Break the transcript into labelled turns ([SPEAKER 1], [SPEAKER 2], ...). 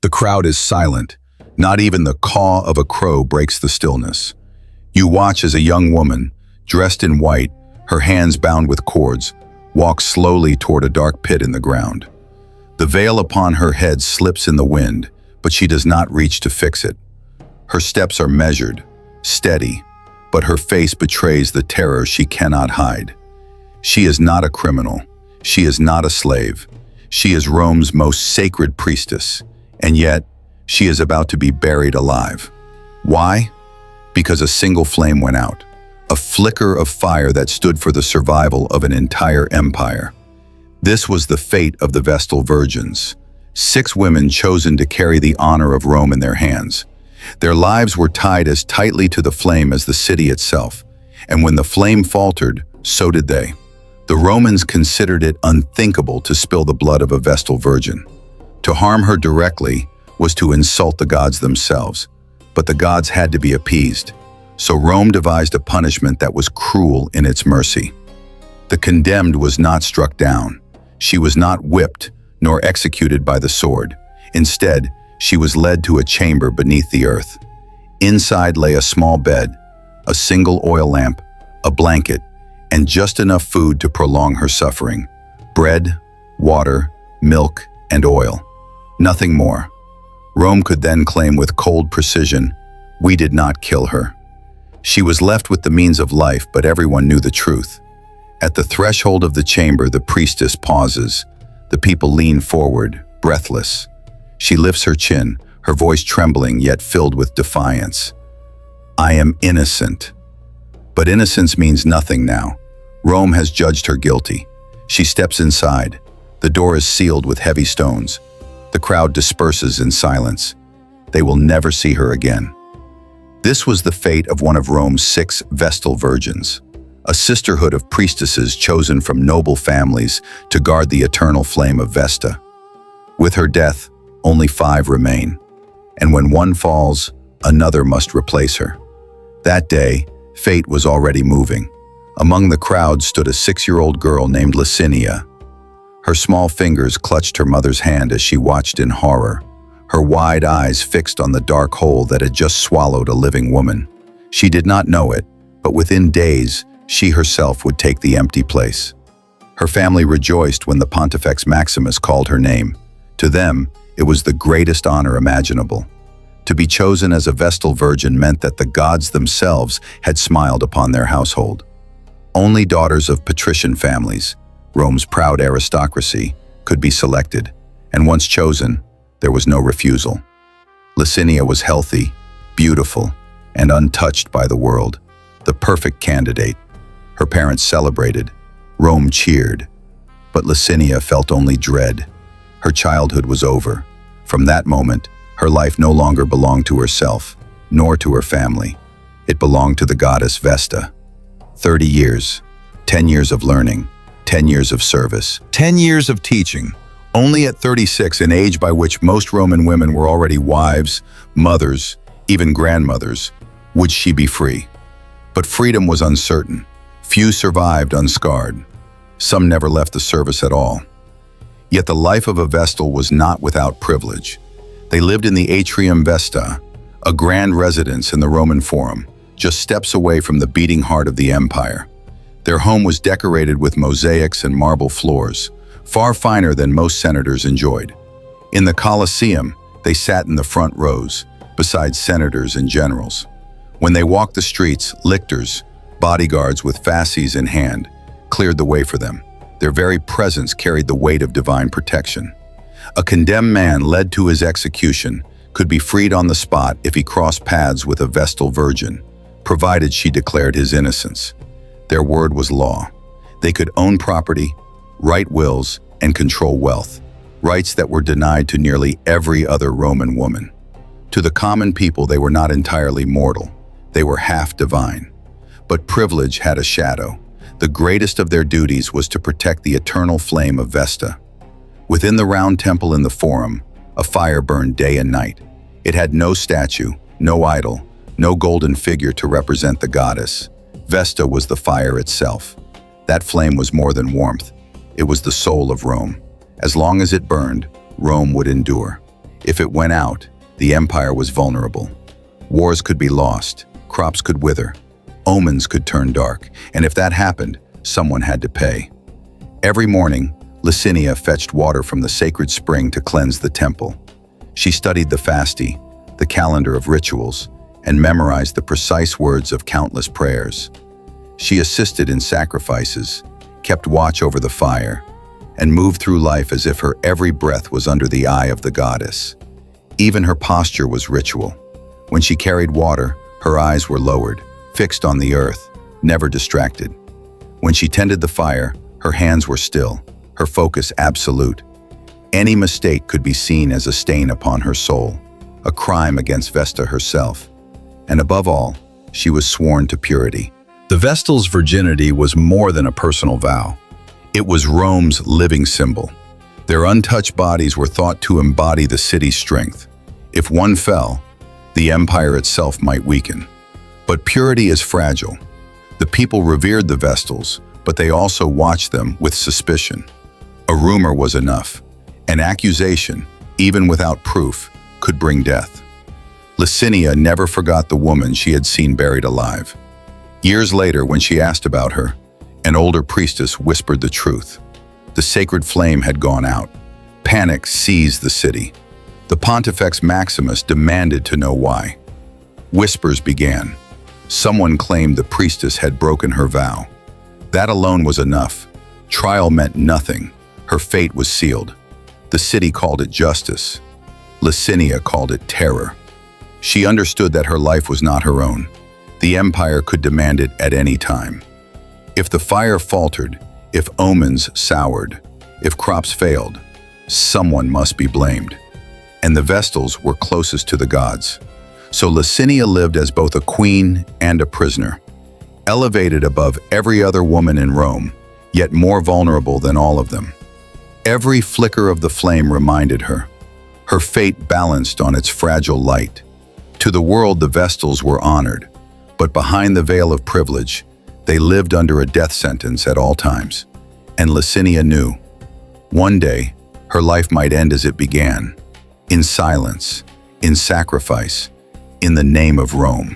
[SPEAKER 1] The crowd is silent. Not even the caw of a crow breaks the stillness. You watch as a young woman, dressed in white, her hands bound with cords, walks slowly toward a dark pit in the ground. The veil upon her head slips in the wind, but she does not reach to fix it. Her steps are measured, steady, but her face betrays the terror she cannot hide. She is not a criminal. She is not a slave. She is Rome's most sacred priestess, and yet she is about to be buried alive. Why? Because a single flame went out, a flicker of fire that stood for the survival of an entire empire. This was the fate of the Vestal Virgins, 6 women chosen to carry the honor of Rome in their hands. Their lives were tied as tightly to the flame as the city itself, and when the flame faltered, so did they. The Romans considered it unthinkable to spill the blood of a Vestal Virgin. To harm her directly was to insult the gods themselves, but the gods had to be appeased, so Rome devised a punishment that was cruel in its mercy. The condemned was not struck down. She was not whipped nor executed by the sword. Instead, she was led to a chamber beneath the earth. Inside lay a small bed, a single oil lamp, a blanket, and just enough food to prolong her suffering. Bread, water, milk, and oil. Nothing more. Rome could then claim with cold precision, "We did not kill her." She was left with the means of life, but everyone knew the truth. At the threshold of the chamber, the priestess pauses. The people lean forward, breathless. She lifts her chin, her voice trembling yet filled with defiance. "I am innocent." But innocence means nothing now. Rome has judged her guilty. She steps inside. The door is sealed with heavy stones. The crowd disperses in silence. They will never see her again. This was the fate of one of Rome's 6 Vestal Virgins, a sisterhood of priestesses chosen from noble families to guard the eternal flame of Vesta. With her death, only 5 remain, and when one falls, another must replace her. That day, fate was already moving. Among the crowd stood a 6-year-old girl named Licinia. Her small fingers clutched her mother's hand as she watched in horror, her wide eyes fixed on the dark hole that had just swallowed a living woman. She did not know it, but within days, she herself would take the empty place. Her family rejoiced when the Pontifex Maximus called her name. To them, it was the greatest honor imaginable. To be chosen as a Vestal Virgin meant that the gods themselves had smiled upon their household. Only daughters of patrician families, Rome's proud aristocracy, could be selected, and once chosen, there was no refusal. Licinia was healthy, beautiful, and untouched by the world, the perfect candidate. Her parents celebrated, Rome cheered, but Licinia felt only dread. Her childhood was over. From that moment, her life no longer belonged to herself, nor to her family. It belonged to the goddess Vesta. 30 years, 10 years of learning, 10 years of service, 10 years of teaching. Only at 36, an age by which most Roman women were already wives, mothers, even grandmothers, would she be free. But freedom was uncertain. Few survived unscarred. Some never left the service at all. Yet the life of a Vestal was not without privilege. They lived in the Atrium Vesta, a grand residence in the Roman Forum, just steps away from the beating heart of the empire. Their home was decorated with mosaics and marble floors, far finer than most senators enjoyed. In the Colosseum, they sat in the front rows, beside senators and generals. When they walked the streets, lictors, bodyguards with fasces in hand, cleared the way for them. Their very presence carried the weight of divine protection. A condemned man led to his execution could be freed on the spot if he crossed paths with a Vestal Virgin, provided she declared his innocence. Their word was law. They could own property, write wills, and control wealth, rights that were denied to nearly every other Roman woman. To the common people, they were not entirely mortal. They were half divine. But privilege had a shadow. The greatest of their duties was to protect the eternal flame of Vesta. Within the round temple in the Forum, a fire burned day and night. It had no statue, no idol, no golden figure to represent the goddess. Vesta was the fire itself. That flame was more than warmth. It was the soul of Rome. As long as it burned, Rome would endure. If it went out, the empire was vulnerable. Wars could be lost, crops could wither, omens could turn dark, and if that happened, someone had to pay. Every morning, Licinia fetched water from the sacred spring to cleanse the temple. She studied the fasti, the calendar of rituals, and memorized the precise words of countless prayers. She assisted in sacrifices, kept watch over the fire, and moved through life as if her every breath was under the eye of the goddess. Even her posture was ritual. When she carried water, her eyes were lowered, fixed on the earth, never distracted. When she tended the fire, her hands were still, her focus absolute. Any mistake could be seen as a stain upon her soul, a crime against Vesta herself. And above all, she was sworn to purity. The Vestal's virginity was more than a personal vow. It was Rome's living symbol. Their untouched bodies were thought to embody the city's strength. If one fell, the empire itself might weaken. But purity is fragile. The people revered the Vestals, but they also watched them with suspicion. A rumor was enough. An accusation, even without proof, could bring death. Licinia never forgot the woman she had seen buried alive. Years later, when she asked about her, an older priestess whispered the truth. The sacred flame had gone out. Panic seized the city. The Pontifex Maximus demanded to know why. Whispers began. Someone claimed the priestess had broken her vow. That alone was enough. Trial meant nothing. Her fate was sealed. The city called it justice. Licinia called it terror. She understood that her life was not her own. The empire could demand it at any time. If the fire faltered, if omens soured, if crops failed, someone must be blamed. And the Vestals were closest to the gods. So Licinia lived as both a queen and a prisoner, elevated above every other woman in Rome, yet more vulnerable than all of them. Every flicker of the flame reminded her. Her fate balanced on its fragile light. To the world, the Vestals were honored, but behind the veil of privilege, they lived under a death sentence at all times. And Licinia knew. One day, her life might end as it began, in silence, in sacrifice, in the name of Rome.